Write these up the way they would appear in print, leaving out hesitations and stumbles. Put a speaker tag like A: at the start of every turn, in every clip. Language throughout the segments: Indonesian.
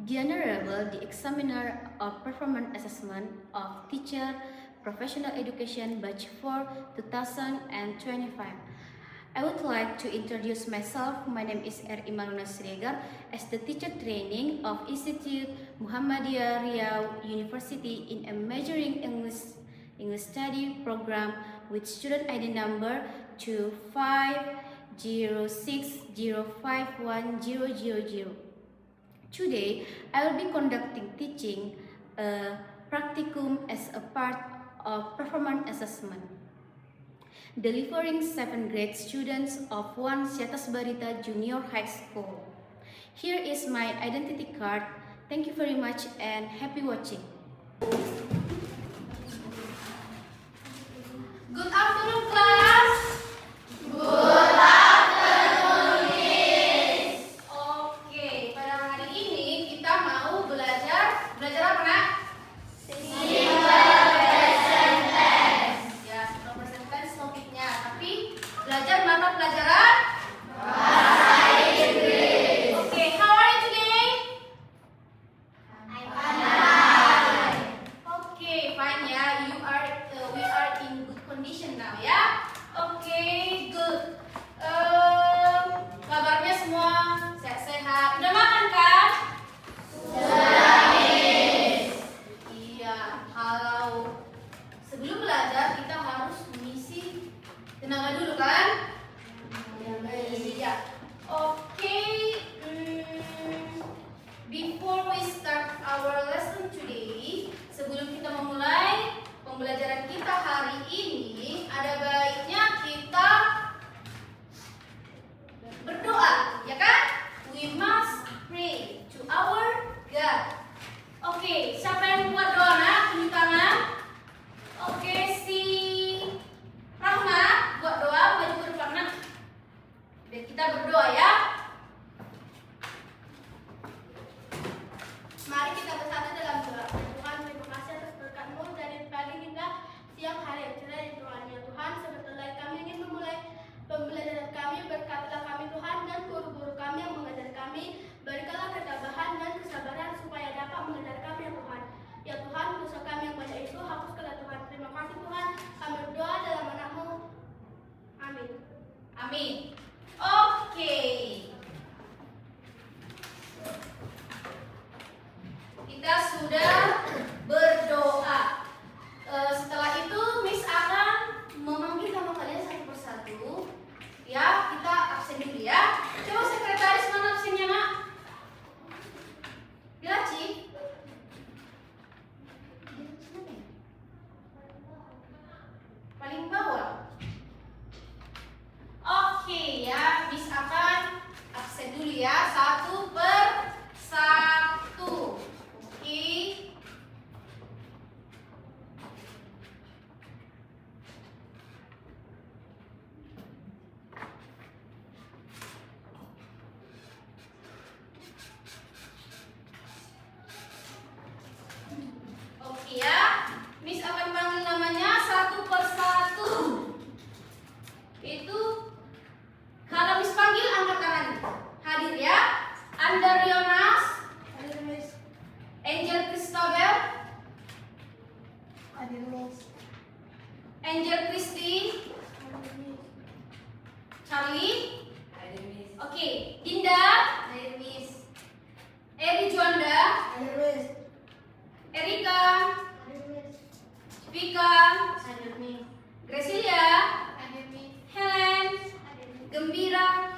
A: The Honorable, the Examiner of Performance Assessment of Teacher Professional Education Batch 4 2025. I would like to introduce myself. My name is R. Imanuna Siregar as the teacher training of Institute Muhammadiyah Riau University in a majoring English study program with student ID number 2506051000. Today, I will be conducting teaching a practicum as a part of performance assessment, delivering 7th grade students of 1 Syatas Barita Junior High School. Here is my identity card. Thank you very much and happy watching.
B: Good afternoon, class.
C: Good afternoon, Miss.
B: Oke, pada hari ini kita mau belajar apa, Nak?
C: Simple present tense.
B: Ya, simple present tense topiknya. Tapi belajar mata pelajaran
C: Bahasa Inggris.
B: Oke, how are you today?
C: I'm fine.
B: Oke, fine ya. We are in good condition now ya. Oke, good. Kabarnya semua sehat-sehat. Udah makan kan?
C: Sudah, Miss.
B: Iya, kalau sebelum belajar kita harus mengisi tenaga dulu kan? Iya. Oke, before we start our lesson today, sebelum kita memulai pembelajaran kita hari ini, ada baiknya kita berdoa, ya kan? We must pray to our God. Oke, siapa yang buat doa, Nak? Tunjuk tangan. Oke, si Rahma buat doa, maju ke depan, Nak. Biar kita berdoa ya.
D: Mari kita bersatu dalam doa. Tuhan, terima kasih atas berkat-Mu dari pagi hingga siang hari yang cerah di Tuhan. Ya Tuhan, sebentar lagi kami ingin memulai pembelajaran kami. Berkatilah kami Tuhan dan guru-guru kami yang mengajar kami. Berikanlah ketabahan dan kesabaran supaya dapat mengajar kami ya Tuhan. Ya Tuhan, dosa kami yang banyak itu hapuskanlah Tuhan. Terima kasih Tuhan. Kami berdoa dalam nama-Mu. Amin.
B: Amin. Oke. Kita sudah berdoa. Setelah itu Miss akan memanggil nama kalian satu persatu. Ya, kita absen dulu ya. Coba sekretaris mana absennya, Nak? Bilaci. Paling bawah. Oke ya, Miss akan absen dulu ya, satu per satu. Oke. Oke ya, Miss akan panggil namanya satu per satu. Itu kalau Miss panggil angkat tangan. Hadir ya. Andar Yonas,
D: Hadir Miss.
B: Angel Christabel,
D: Hadir Miss.
B: Angel Christy,
D: Hadir Miss.
B: Charlie.
C: Hadir, Miss.
B: Oke, Dinda,
C: Hadir, Miss.
B: Eri Juanda,
D: Hadir Miss.
B: Erika,
D: Hadir Miss.
B: Vika,
D: Hadir Miss.
B: Gracilia,
D: Hadir Miss.
B: Helen,
D: Hadir Miss.
B: Gembira,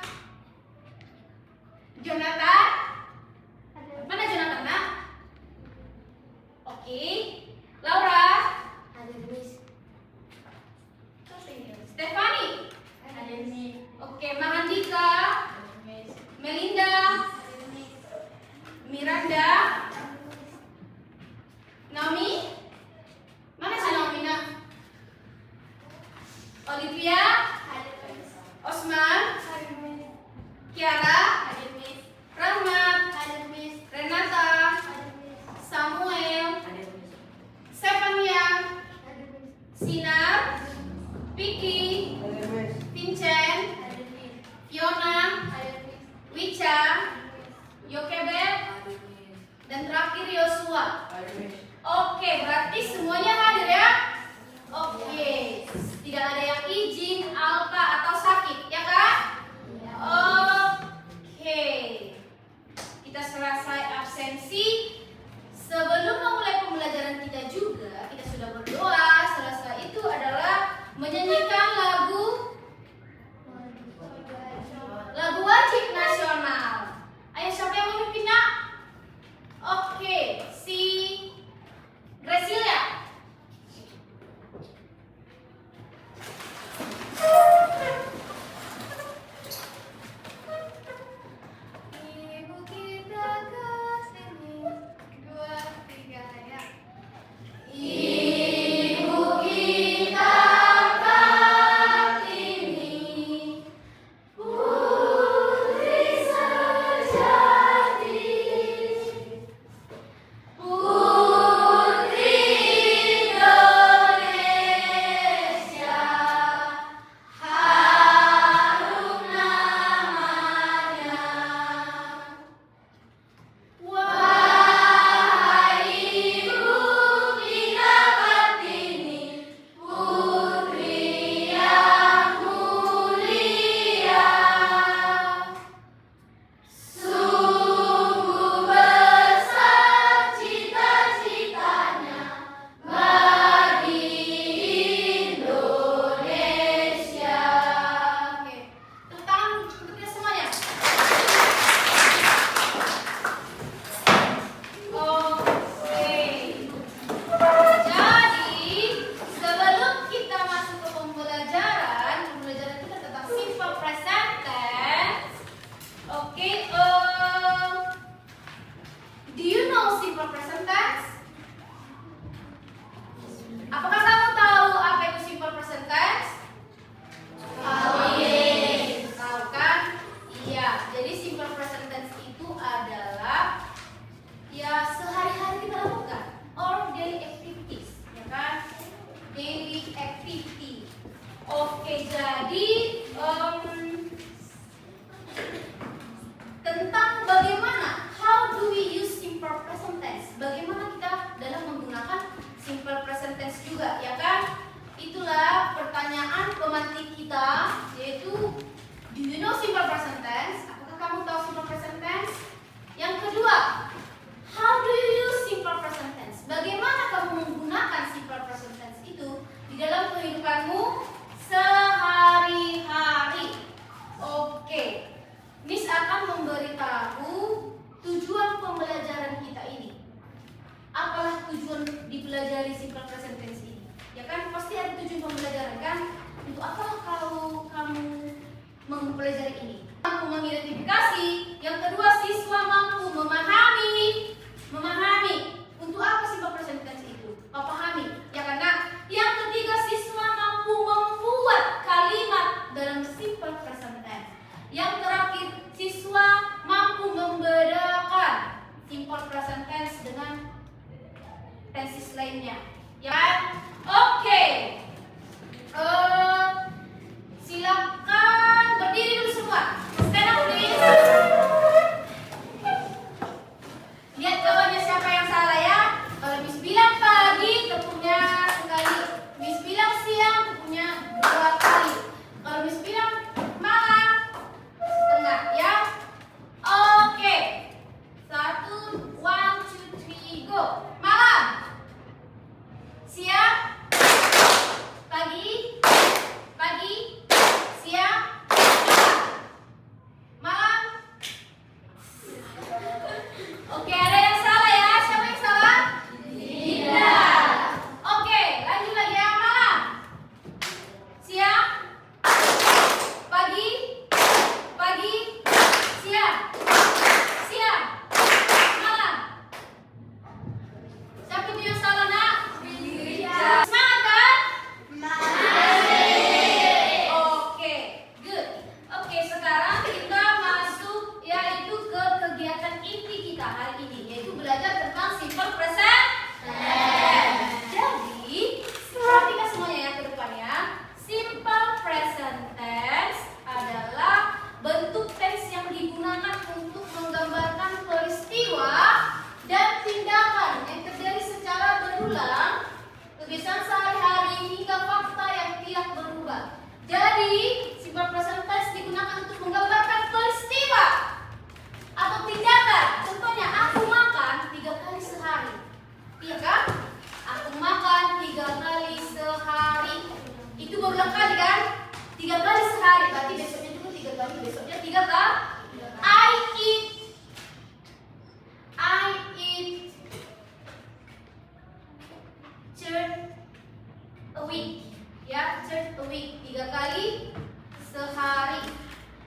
B: Jonathan.
D: Hadir
B: Mana Jonathan, Nak? Oke. Laura,
D: Hadir Miss.
B: Stefani.
D: Hadir Miss.
B: Oke, Mahandika,
D: Hadir Miss.
B: Melinda,
D: Hadir Miss.
B: Miranda, Naomi. Mana si Naomi, Nak? Olivia,
D: Hadir Miss.
B: Osman,
D: Hadir Miss.
B: Kiara,
D: Hadir Miss.
B: Rahmat,
D: Hadir Miss.
B: Renata,
D: Hadir Miss.
B: Samuel,
C: Hadir, Miss.
B: Stefania,
D: Hadir Miss.
B: Sinar, Vicky,
D: Hadir Miss.
B: Vincent,
D: Hadir Miss.
B: Fiona,
D: Hadir Miss.
B: Wicha, Yokebet,
C: Hadir, Miss.
B: Dan terakhir Yosua. Oke, berarti semuanya hadir ya? Oke, tidak ada yang izin, alka atau sakit, ya kan? Oke, kita selesai absensi. Sebelum memulai pembelajaran kita juga, kita sudah berdoa. Selesai itu adalah menyanyikan lagu wajib nasional. Ayo, siapa yang memimpin nak? Oke, si Gracilia.
D: Ibu kita kesini, 2, 3 ya.
B: Ibu kita Kartini, putri sejati, putri Indonesia, harum namanya. Wahai Ibu kita Kartini, putri yang mulia, sungguh besar cita-citanya bagi Indonesia. Oke, tepuk tangan untuk kita semuanya. Oke. Jadi, sebelum kita masuk ke pembelajaran kita tentang simple present tense. Oke, do you know simple present tense? Apakah kamu tahu apa itu simple present tense? Tahu kan? Iya, jadi simple present tense itu adalah ya sehari-hari kita lakukan, or daily activities, ya kan? Daily activity. Oke, jadi tentang bagaimana, how do we use simple present tense? Bagaimana kita dalam menggunakan simple present tense juga, ya kan? Itulah pertanyaan pemantik kita, yaitu do you know simple present tense? Apakah kamu tahu simple present tense? Yang kedua, how do you use simple present tense? Bagaimana kamu menggunakan simple present tense itu di dalam kehidupanmu sehari-hari? Oke, Miss akan memberitahu tujuan pembelajaran kita ini. Apalah tujuan dipelajari simple present tense ini? Ya kan, pasti ada tujuan pembelajaran kan? Untuk apa kalau kamu mempelajari ini? Mampu mengidentifikasi. Yang kedua, siswa mampu memahami. Untuk apa simple present tense itu? Memahami, ya kan nak? Yang ketiga, siswa mampu membuat kalimat dalam simple present tense. Yang terakhir, siswa mampu membedakan simple present tense dengan tenses lainnya. Ya kan? Oke. Silakan berdiri dulu semua. Stand up please. Lihat kawannya siapa yang salah ya. Kalau Miss bilang pagi, tepuknya sekali. Miss bilang siang, tepuknya 2 kali. Kalau Miss bilang malam, setengah ya. Oke. 1, 1, 2, 3, go. Malam. Siang. Pagi. Siang. Malam. Oke, ada yang salah ya? Siapa yang salah? Tidak. Oke, lanjut lagi yang malam. Siang. Pagi. Siang. Malam. Siapa itu yang salah nak? Semangat kan? Oke, good. Oke, sekarang kita masuk yaitu ke kegiatan inti kita hari ini, yaitu belajar tentang simple present tense. Jadi, perhatikan semuanya ya ke depannya. Simple present tense adalah bentuk tense yang digunakan untuk menggambarkan peristiwa dan 3 kali sehari.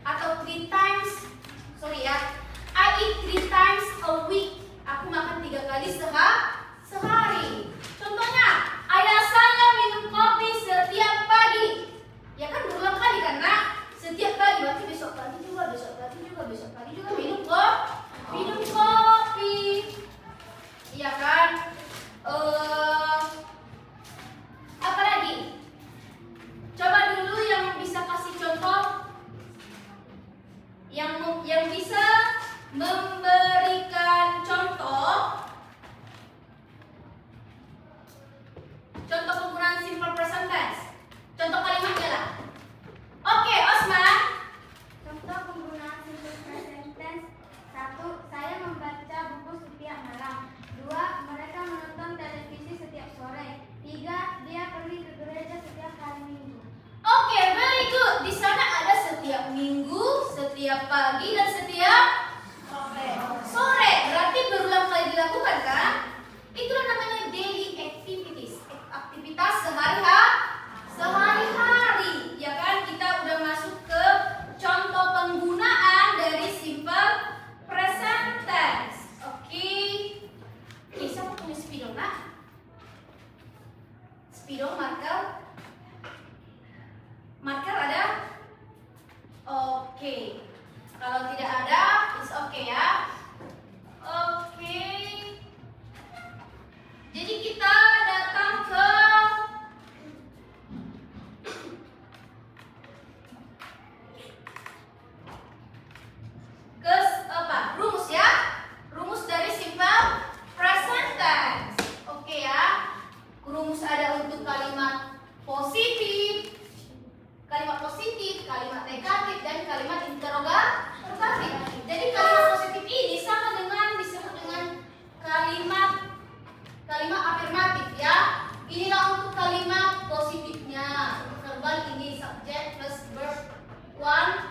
B: Atau 3 times, sorry ya, I eat 3 times a week. Aku makan 3 kali sehari. Contohnya, ayah saya minum kopi setiap pagi. Ya kan berulang kali kan nak? Setiap pagi, berarti besok pagi juga minum kopi. Iya kan? Apa lagi? Coba dulu yang bisa kasih contoh, yang bisa memberikan contoh penggunaan simple present tense. Contoh kalimatnya lah. Oke, Osman.
C: Contoh penggunaan simple present tense. 1. Saya membaca buku setiap malam. 2. Mereka menonton televisi setiap sore. 3. Dia pergi ke gereja setiap hari Minggu.
B: Oke, very good. Di sana ada setiap minggu, setiap pagi, dan setiap sore. Berarti berulang kali dilakukan kan? Itulah namanya daily activities. Aktivitas sehari-hari. Ya kan? Kita udah masuk ke contoh penggunaan dari simple present tense. Oke. Siapa punya spidol nak? Spidol, marker ada? Oke. Kalau tidak ada, it's okay ya. Oke. Jadi kita datang ke rumus ya. Rumus dari simple present tense. Oke ya. Rumus ada untuk kalimat positif, kalimat negatif, dan kalimat interrogatif. Jadi kalimat positif ini sama dengan disebut dengan kalimat afirmatif ya. Inilah untuk kalimat positifnya. Verbal ini subject plus verb 1.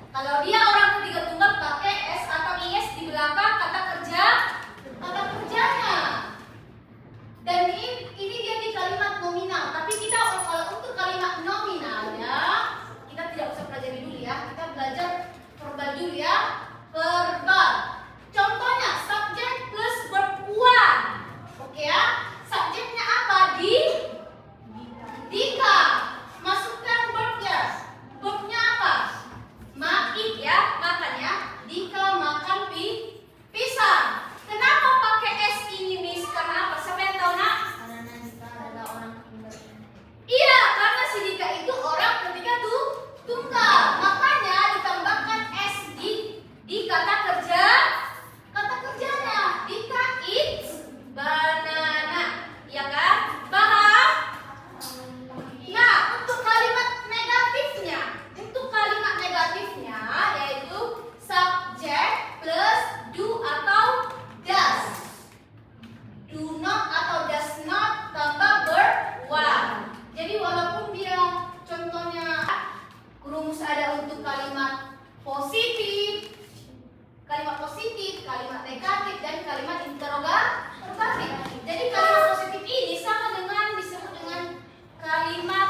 B: Kalau dia orang ketiga tunggal pakai s atau is di belakang kata kerjanya. Dan ini dia di kalimat nominal. Tapi kita kalau untuk kalimat nominalnya kita tidak usah pelajari dulu ya. Kita belajar verbal dulu ya. Verbal. Contohnya subject plus verb 1. Oke ya. Subjeknya apa? Dika. Masukkan verbnya. Verbnya apa? Makan ya, makan ya. Dika makan pisang. Kenapa pakai s ini, Miss? Karena apa? Siapa yang tahu nak?
C: Karena Dika adalah orang tunggal.
B: Iya, karena si Dika itu orang ketiga tunggal. Makanya ditambahkan s di kata kerjanya. Dika eats banana. Ya kan? Paham? Nah, untuk kalimat negatifnya yaitu subject plus do atau does. Do not atau does not tambah verb 1. Jadi walaupun dia contohnya rumus ada untuk kalimat positif, kalimat negatif, dan kalimat interrogatif. Jadi kalimat positif ini sama dengan disebut dengan kalimat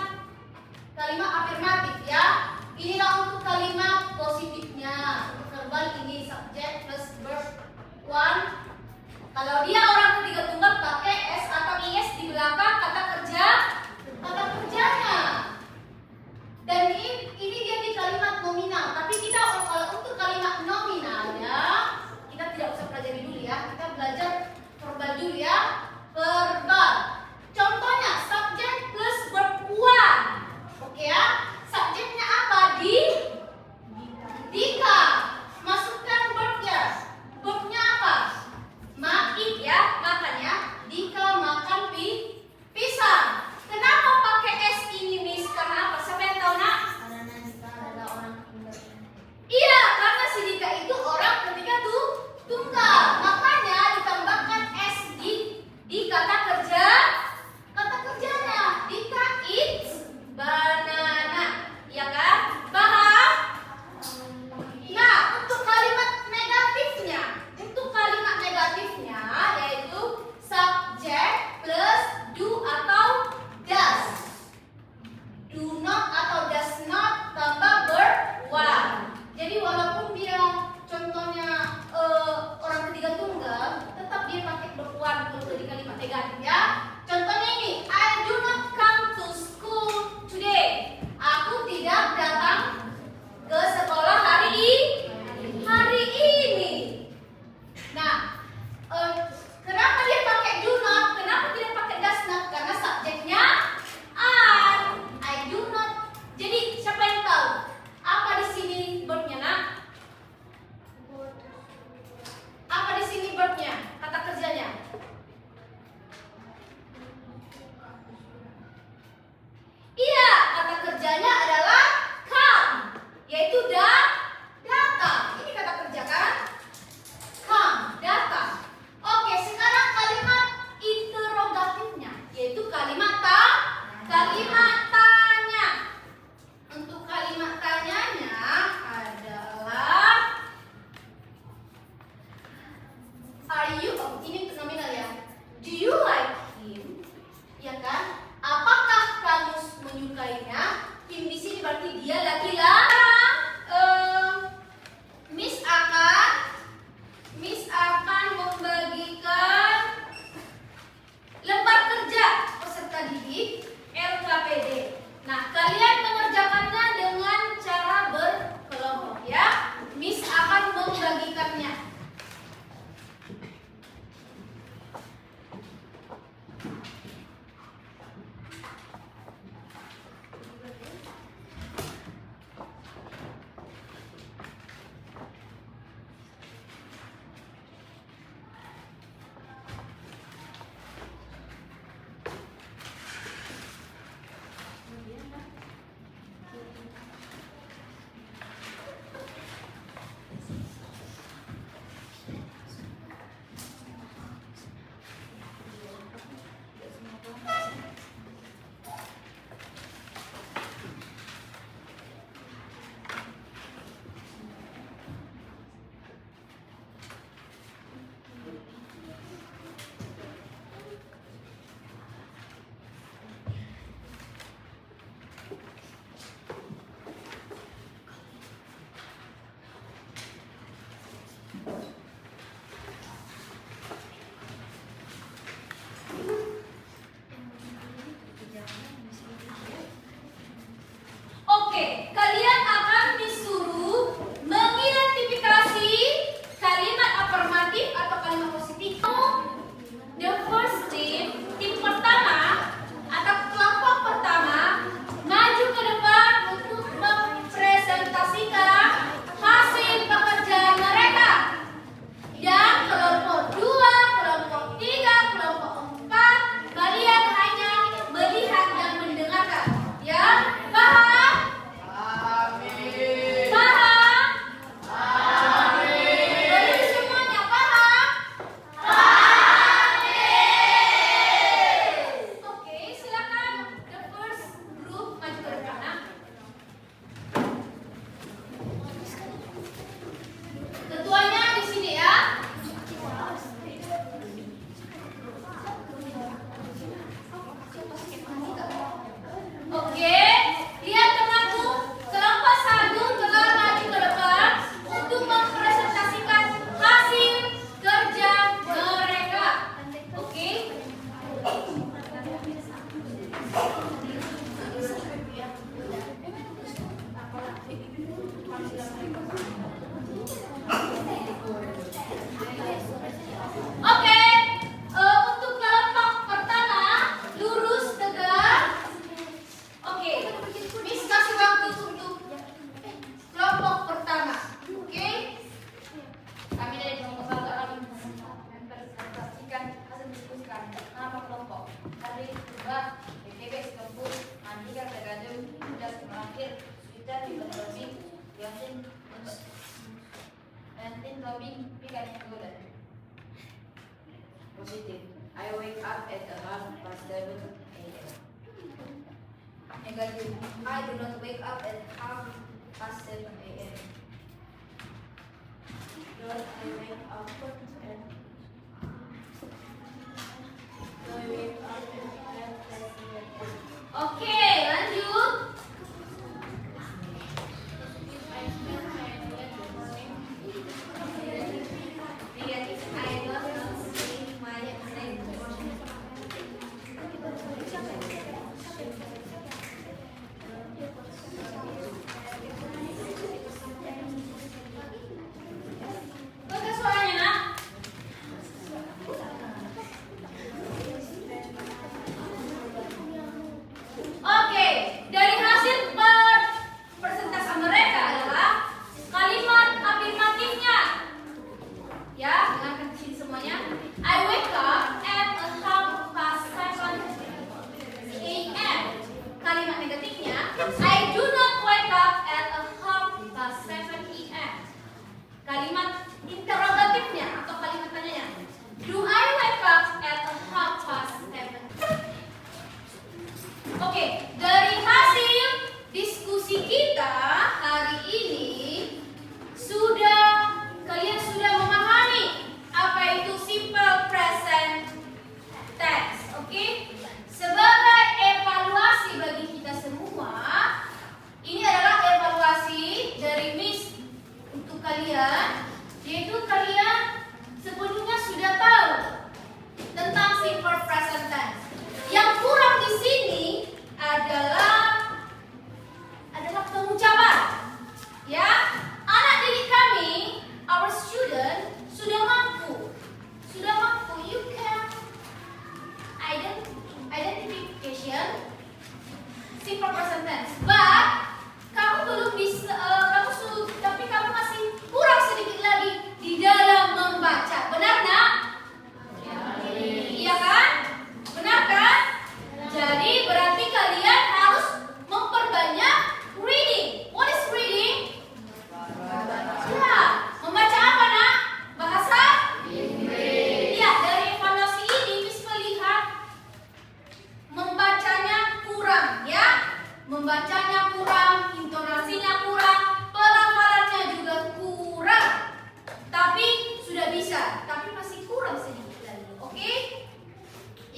B: afirmatif ya. Inilah untuk kalimat positifnya. Verbal ini subject plus verb 1. Kalau dia orang ketiga tunggal pakai s atau is di belakang kata kerjanya. Dan ini dia di kalimat nominal. Tapi kita kalau untuk kalimat nominalnya kita tidak usah pelajari dulu ya. Kita belajar verbal dulu ya. Verbal. Contohnya subject plus verb 1. Oke ya. Subjeknya apa? Dika. Masukkan verbnya. Verbnya apa? Makan ya, makan ya. Dika makan pisang. Kenapa pakai s ini, Miss? Karena apa? Siapa yang tahu nak?
C: Karena Dika adalah orang tunggal.
B: Iya, karena si Dika itu orang ketiga tunggal. Makanya ditambahkan s di kata kerja. ini untuk nominal ya. Do you like him? Ya kan? Apakah kamu menyukainya? Him di sini berarti dia laki-laki. Miss akan membagikan lembar kerja peserta didik LKPD. Nah, kalian mengerjakannya dengan cara berkelompok ya. Miss akan membagikannya. Oke, kalian akan disuruh mengidentifikasi kalimat afirmatif atau kalimat positif. The first team, tim pertama atau kelompok pertama maju ke depan untuk mempresentasikan hasil pekerjaan mereka. Dan kelompok 2, kelompok 3, kelompok 4, kalian hanya melihat dan mendengarkan. Ya, paham? Paham? Beri semuanya paham? Oke, silakan the first group maju ke depan. Ketuanya di sini ya. Oke, lihat temanku, kelompok 1 telah maju ke depan untuk mempresentasikan hasil kerja mereka. Oke. Oke, untuk kelompok pertama lurus tegak. Oke, Miss kasih waktu untuk kelompok pertama. Oke, kami dari kelompok 1 akan mempresentasikan hasil diskusi kami. Nama kelompok tadi berubah, BPB Sekampur, Andika Tergadung, Mudas Melakir, Suita Tiba-Tobing, Yasin Tobing, Pikan Golden. Positive. I wake up at 7:30 a.m. Negative. I do not wake up at 7:30 a.m. Not I wake up at Oke, lanjut. Bagus suaranya, Nak.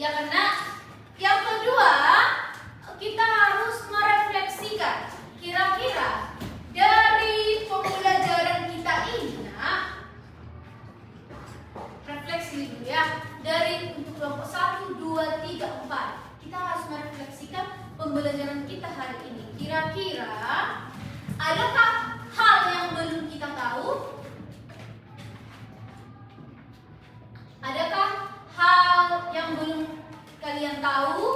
B: Ya karena yang kedua kita harus merefleksikan kira-kira dari pembelajaran kita ini, nah, refleksi dulu ya. Dari untuk kelompok 1, 2, 3, 4 kita harus merefleksikan pembelajaran kita hari ini. Kira-kira adakah hal yang belum kita tahu? Adakah hal yang belum kalian tahu?